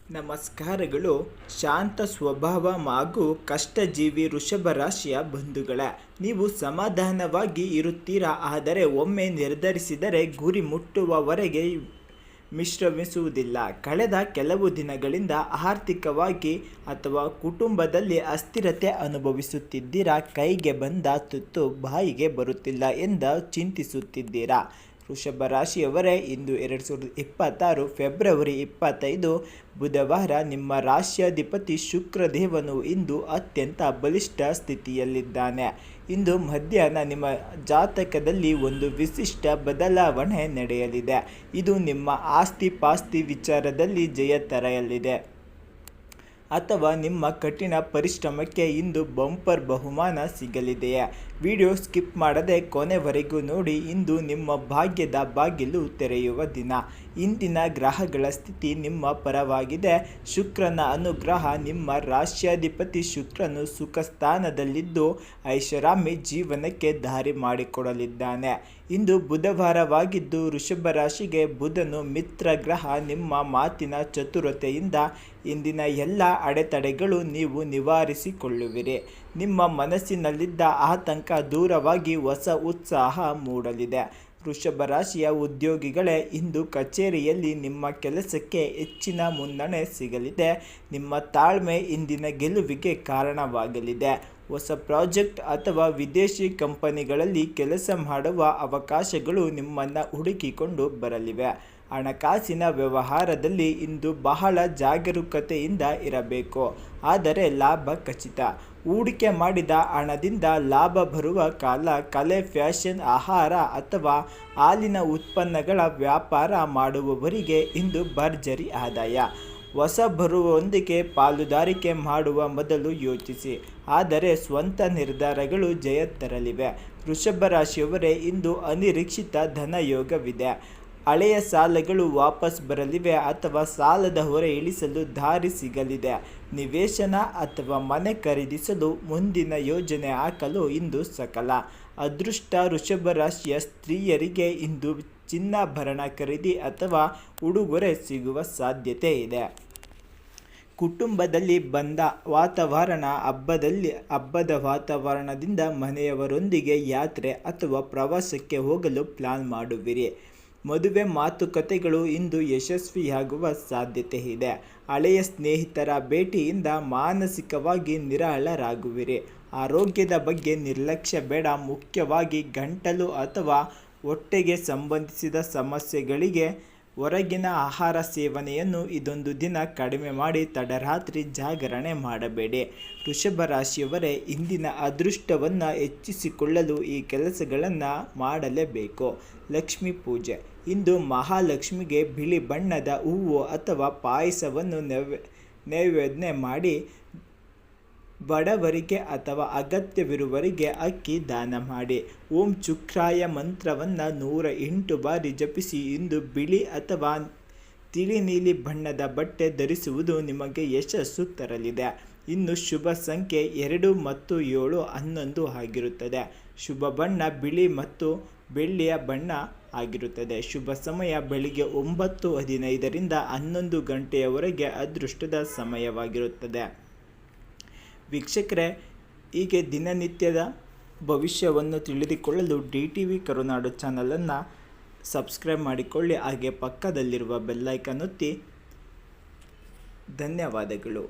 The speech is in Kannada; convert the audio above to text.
ನಮಸ್ಕಾರಗಳು. ಶಾಂತ ಸ್ವಭಾವ ಹಾಗೂ ಕಷ್ಟಜೀವಿ ವೃಷಭ ರಾಶಿಯ ಬಂಧುಗಳೇ, ನೀವು ಸಮಾಧಾನವಾಗಿ ಇರುತ್ತೀರಾ. ಆದರೆ ಒಮ್ಮೆ ನಿರ್ಧರಿಸಿದರೆ ಗುರಿ ಮುಟ್ಟುವವರೆಗೆ ವಿಶ್ರಮಿಸುವುದಿಲ್ಲ. ಕಳೆದ ಕೆಲವು ದಿನಗಳಿಂದ ಆರ್ಥಿಕವಾಗಿ ಅಥವಾ ಕುಟುಂಬದಲ್ಲಿ ಅಸ್ಥಿರತೆ ಅನುಭವಿಸುತ್ತಿದ್ದೀರಾ. ಕೈಗೆ ಬಂದ ತುತ್ತು ಬಾಯಿಗೆ ಬರುತ್ತಿಲ್ಲ ಎಂದು ಚಿಂತಿಸುತ್ತಿದ್ದೀರಾ. ವೃಷಭ ರಾಶಿಯವರೇ, ಇಂದು 2026 ಫೆಬ್ರವರಿ 25 ಬುಧವಾರ. ನಿಮ್ಮ ರಾಶ್ಯಾಧಿಪತಿ ಶುಕ್ರದೇವನು ಇಂದು ಅತ್ಯಂತ ಬಲಿಷ್ಠ ಸ್ಥಿತಿಯಲ್ಲಿದ್ದಾನೆ. ಇಂದು ಮಧ್ಯಾಹ್ನ ನಿಮ್ಮ ಜಾತಕದಲ್ಲಿ ಒಂದು ವಿಶಿಷ್ಟ ಬದಲಾವಣೆ ನಡೆಯಲಿದೆ. ಇದು ನಿಮ್ಮ ಆಸ್ತಿ ಪಾಸ್ತಿ ವಿಚಾರದಲ್ಲಿ ಜಯ ತರಲಿದೆ ಅಥವಾ ನಿಮ್ಮ ಕಠಿಣ ಪರಿಶ್ರಮಕ್ಕೆ ಇಂದು ಬಂಪರ್ ಬಹುಮಾನ ಸಿಗಲಿದೆಯೇ? ವಿಡಿಯೋ ಸ್ಕಿಪ್ ಮಾಡದೆ ಕೊನೆವರೆಗೂ ನೋಡಿ. ಇಂದು ನಿಮ್ಮ ಭಾಗ್ಯದ ಬಾಗಿಲು ತೆರೆಯುವ ದಿನ. ಇಂದಿನ ಗ್ರಹಗಳ ಸ್ಥಿತಿ ನಿಮ್ಮ ಪರವಾಗಿದೆ. ಶುಕ್ರನ ಅನುಗ್ರಹ. ನಿಮ್ಮ ರಾಶ್ಯಾಧಿಪತಿ ಶುಕ್ರನು ಸುಖ ಸ್ಥಾನದಲ್ಲಿದ್ದು ಐಷಾರಾಮಿ ಜೀವನಕ್ಕೆ ದಾರಿ ಮಾಡಿಕೊಡಲಿದ್ದಾನೆ. ಇಂದು ಬುಧವಾರವಾಗಿದ್ದು ವೃಷಭ ರಾಶಿಗೆ ಬುಧನು ಮಿತ್ರ ಗ್ರಹ. ನಿಮ್ಮ ಮಾತಿನ ಚತುರತೆಯಿಂದ ಇಂದಿನ ಎಲ್ಲ ಅಡೆತಡೆಗಳು ನೀವು ನಿವಾರಿಸಿಕೊಳ್ಳುವಿರಿ. ನಿಮ್ಮ ಮನಸ್ಸಿನಲ್ಲಿದ್ದ ಆತಂಕ ದೂರವಾಗಿ ಹೊಸ ಉತ್ಸಾಹ ಮೂಡಲಿದೆ. ವೃಷಭ ರಾಶಿಯ ಉದ್ಯೋಗಿಗಳೇ, ಇಂದು ಕಚೇರಿಯಲ್ಲಿ ನಿಮ್ಮ ಕೆಲಸಕ್ಕೆ ಹೆಚ್ಚಿನ ಮುನ್ನಡೆ ಸಿಗಲಿದೆ. ನಿಮ್ಮ ತಾಳ್ಮೆ ಇಂದಿನ ಗೆಲುವಿಗೆ ಕಾರಣವಾಗಲಿದೆ. ಹೊಸ ಪ್ರಾಜೆಕ್ಟ್ ಅಥವಾ ವಿದೇಶಿ ಕಂಪನಿಗಳಲ್ಲಿ ಕೆಲಸ ಮಾಡುವ ಅವಕಾಶಗಳು ನಿಮ್ಮನ್ನು ಹುಡುಕಿಕೊಂಡು ಬರಲಿವೆ. ಹಣಕಾಸಿನ ವ್ಯವಹಾರದಲ್ಲಿ ಇಂದು ಬಹಳ ಜಾಗರೂಕತೆಯಿಂದ ಇರಬೇಕು, ಆದರೆ ಲಾಭ ಖಚಿತ. ಹೂಡಿಕೆ ಮಾಡಿದ ಹಣದಿಂದ ಲಾಭ ಬರುವ ಕಾಲ. ಕಲೆ, ಫ್ಯಾಷನ್, ಆಹಾರ ಅಥವಾ ಹಾಲಿನ ಉತ್ಪನ್ನಗಳ ವ್ಯಾಪಾರ ಮಾಡುವವರಿಗೆ ಇಂದು ಭರ್ಜರಿ ಆದಾಯ. ಹೊಸಬರೊಂದಿಗೆ ಪಾಲುದಾರಿಕೆ ಮಾಡುವ ಮೊದಲು ಯೋಚಿಸಿ, ಆದರೆ ಸ್ವಂತ ನಿರ್ಧಾರಗಳು ಜಯ ತರಲಿವೆ. ವೃಷಭ ರಾಶಿಯವರೇ, ಇಂದು ಅನಿರೀಕ್ಷಿತ ಧನಯೋಗವಿದೆ. ಹಳೆಯ ಸಾಲಗಳು ವಾಪಸ್ ಬರಲಿವೆ ಅಥವಾ ಸಾಲದ ಹೊರೆ ಇಳಿಸಲು ದಾರಿ ಸಿಗಲಿದೆ. ನಿವೇಶನ ಅಥವಾ ಮನೆ ಖರೀದಿಸಲು ಮುಂದಿನ ಯೋಜನೆ ಹಾಕಲು ಇಂದು ಸಕಲ ಅದೃಷ್ಟ. ವೃಷಭ ರಾಶಿಯ ಸ್ತ್ರೀಯರಿಗೆ ಇಂದು ಚಿನ್ನಾಭರಣ ಖರೀದಿ ಅಥವಾ ಉಡುಗೊರೆ ಸಿಗುವ ಸಾಧ್ಯತೆ ಇದೆ. ಕುಟುಂಬದಲ್ಲಿ ಬಂದ ವಾತಾವರಣ. ಹಬ್ಬದ ವಾತಾವರಣದಿಂದ ಮನೆಯವರೊಂದಿಗೆ ಯಾತ್ರೆ ಅಥವಾ ಪ್ರವಾಸಕ್ಕೆ ಹೋಗಲು ಪ್ಲಾನ್ ಮಾಡುವಿರಿ. ಮದುವೆ ಮಾತುಕತೆಗಳು ಇಂದು ಯಶಸ್ವಿಯಾಗುವ ಸಾಧ್ಯತೆ ಇದೆ. ಹಳೆಯ ಸ್ನೇಹಿತರ ಭೇಟಿಯಿಂದ ಮಾನಸಿಕವಾಗಿ ನಿರಾಳರಾಗುವಿರಿ. ಆರೋಗ್ಯದ ಬಗ್ಗೆ ನಿರ್ಲಕ್ಷ್ಯ ಬೇಡ. ಮುಖ್ಯವಾಗಿ ಗಂಟಲು ಅಥವಾ ಹೊಟ್ಟೆಗೆ ಸಂಬಂಧಿಸಿದ ಸಮಸ್ಯೆಗಳಿಗೆ ಹೊರಗಿನ ಆಹಾರ ಸೇವನೆಯನ್ನು ಇದೊಂದು ದಿನ ಕಡಿಮೆ ಮಾಡಿ ತಡರಾತ್ರಿ ಜಾಗರಣೆ ಮಾಡಬೇಡಿ. ವೃಷಭ ರಾಶಿಯವರೇ, ಇಂದಿನ ಅದೃಷ್ಟವನ್ನು ಹೆಚ್ಚಿಸಿಕೊಳ್ಳಲು ಈ ಕೆಲಸಗಳನ್ನು ಮಾಡಲೇಬೇಕು. ಲಕ್ಷ್ಮೀ ಪೂಜೆ. ಇಂದು ಮಹಾಲಕ್ಷ್ಮಿಗೆ ಬಿಳಿ ಬಣ್ಣದ ಹೂವು ಅಥವಾ ಪಾಯಸವನ್ನು ನೈವೇದ್ಯ ಮಾಡಿ. ಬಡವರಿಗೆ ಅಥವಾ ಅಗತ್ಯವಿರುವವರಿಗೆ ಅಕ್ಕಿ ದಾನ ಮಾಡಿ. ಓಂ ಶುಕ್ರಾಯ ಮಂತ್ರವನ್ನು 108 ಬಾರಿ ಜಪಿಸಿ. ಇಂದು ಬಿಳಿ ಅಥವಾ ತಿಳಿ ನೀಲಿ ಬಣ್ಣದ ಬಟ್ಟೆ ಧರಿಸುವುದು ನಿಮಗೆ ಯಶಸ್ಸು ತರಲಿದೆ. ಇನ್ನು ಶುಭ ಸಂಖ್ಯೆ 2 ಮತ್ತು 7, 11 ಆಗಿರುತ್ತದೆ. ಶುಭ ಬಣ್ಣ ಬಿಳಿ ಮತ್ತು ಬೆಳ್ಳಿಯ ಬಣ್ಣ ಆಗಿರುತ್ತದೆ. ಶುಭ ಸಮಯ ಬೆಳಿಗ್ಗೆ 9:15 11 ಗಂಟೆಯವರೆಗೆ ಅದೃಷ್ಟದ ಸಮಯವಾಗಿರುತ್ತದೆ. ವೀಕ್ಷಕರೇ, ಹೀಗೆ ದಿನನಿತ್ಯದ ಭವಿಷ್ಯವನ್ನು ತಿಳಿದುಕೊಳ್ಳಲು DTV ಕರುನಾಡು ಚಾನಲನ್ನು ಸಬ್ಸ್ಕ್ರೈಬ್ ಮಾಡಿಕೊಳ್ಳಿ. ಹಾಗೆ ಪಕ್ಕದಲ್ಲಿರುವ ಬೆಲ್ಲೈಕನ್ ಒತ್ತಿ. ಧನ್ಯವಾದಗಳು.